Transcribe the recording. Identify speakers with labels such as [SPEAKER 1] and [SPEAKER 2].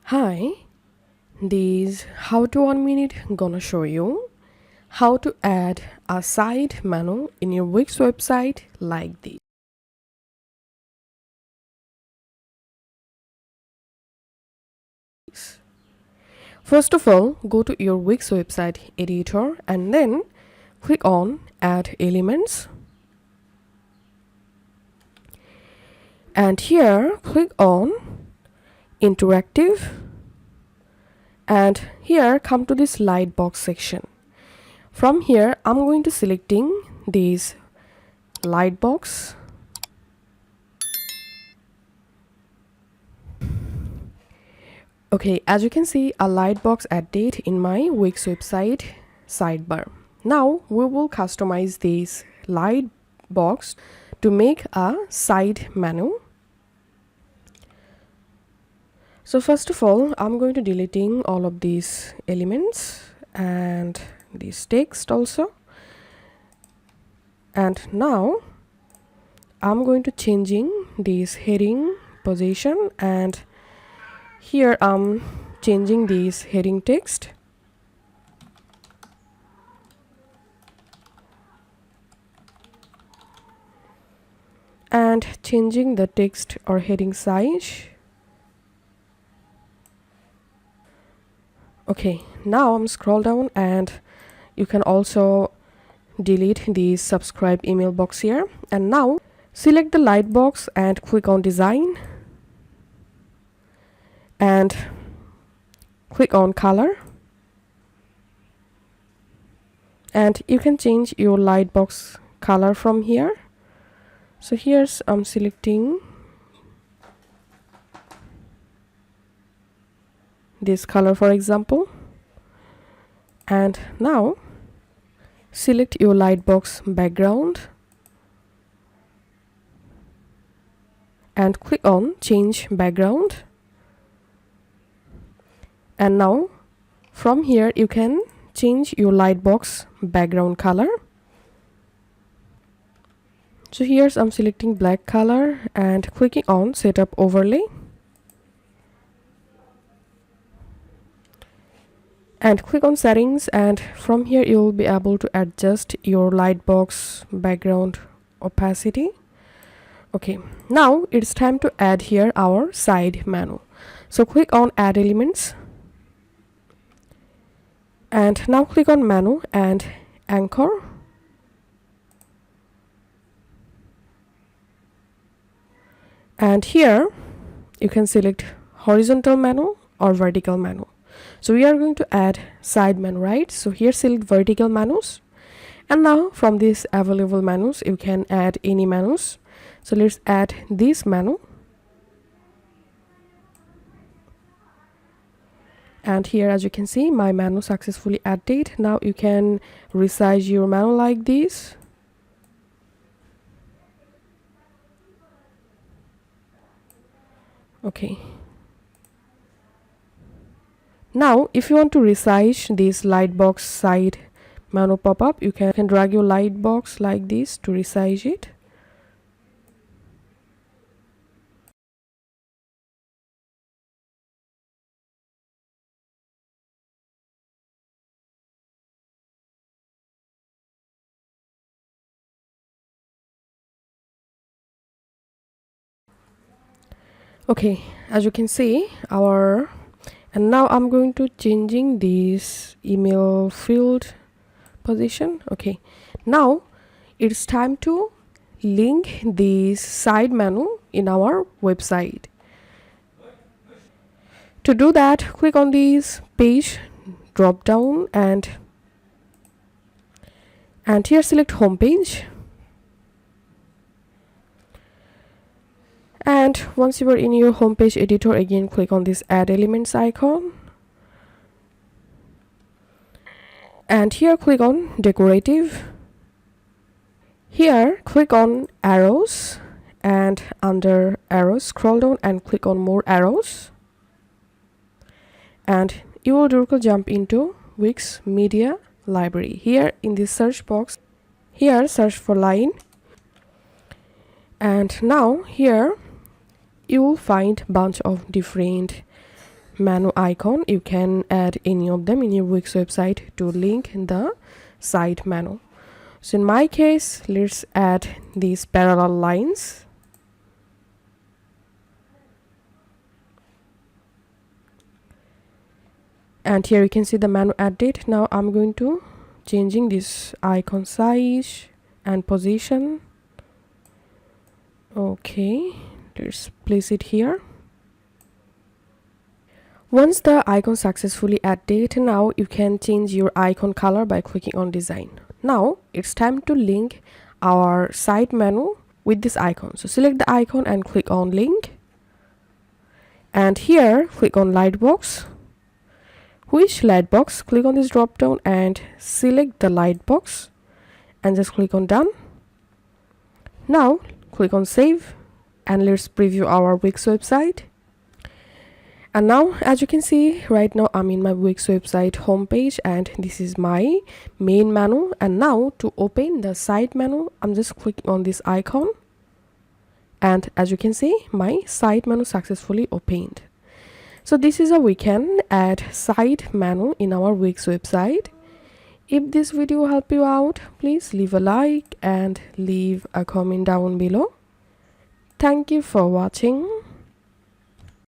[SPEAKER 1] Hi, this how to 1 minute gonna show you how to add a side menu in your Wix website like this. First of all, go to your Wix website editor and then click on Add Elements. And here click on Interactive. And here come to this Lightbox section. From here I'm going to selecting this Lightbox. Okay, as you can see, a Lightbox update in my Wix website sidebar. Now we will customize this Lightbox to make a side menu. So first of all, I'm going to deleting all of these elements and this text also. And now I'm going to changing this heading position, and here I'm changing this heading text. And changing the text or heading size. Okay, now I'm scroll down and you can also delete the subscribe email box here. And now select the Lightbox and click on design and click on color, and you can change your Lightbox color from here. So here's I'm selecting this color for example, and now select your Lightbox background and click on change background. And now from here you can change your Lightbox background color. So here's I'm selecting black color and clicking on setup overlay, and click on settings, and from here you will be able to adjust your Lightbox background opacity. Okay, now it's time to add here our side menu. So click on add elements, and now click on menu and anchor. And here you can select horizontal menu or vertical menu. So we are going to add side menu, right? So here select vertical menus, and now from these available menus you can add any menus. So let's add this menu, and here as you can see my menu successfully added. Now you can resize your menu like this. Okay, now if you want to resize this Lightbox side menu pop-up, you can drag your Lightbox like this to resize it. Okay, as you can see and now I'm going to changing this email field position. Okay, now it's time to link this side menu in our website. To do that, click on this page drop down and here select home page. And once you are in your homepage editor, again click on this add elements icon, and here click on decorative. Here click on arrows, and under arrows scroll down and click on more arrows, and you will directly jump into Wix media library. Here in this search box, here search for line, and now here you will find bunch of different menu icon. You can add any of them in your Wix website to link the side menu. So in my case, let's add these parallel lines. And here you can see the menu added. Now I'm going to changing this icon size and position. Okay, let's place it here. Once the icon successfully added, now you can change your icon color by clicking on design. Now it's time to link our side menu with this icon. So select the icon and click on link. And here click on lightbox. Which lightbox? Click on this drop down and select the lightbox and just click on done. Now click on save and let's preview our Wix website. And now as you can see, right now I'm in my Wix website homepage and this is my main menu. And now to open the side menu, I'm just clicking on this icon. And as you can see, my side menu successfully opened. So this is how we can add side menu in our Wix website. If this video helped you out, please leave a like and leave a comment down below. Thank you for watching.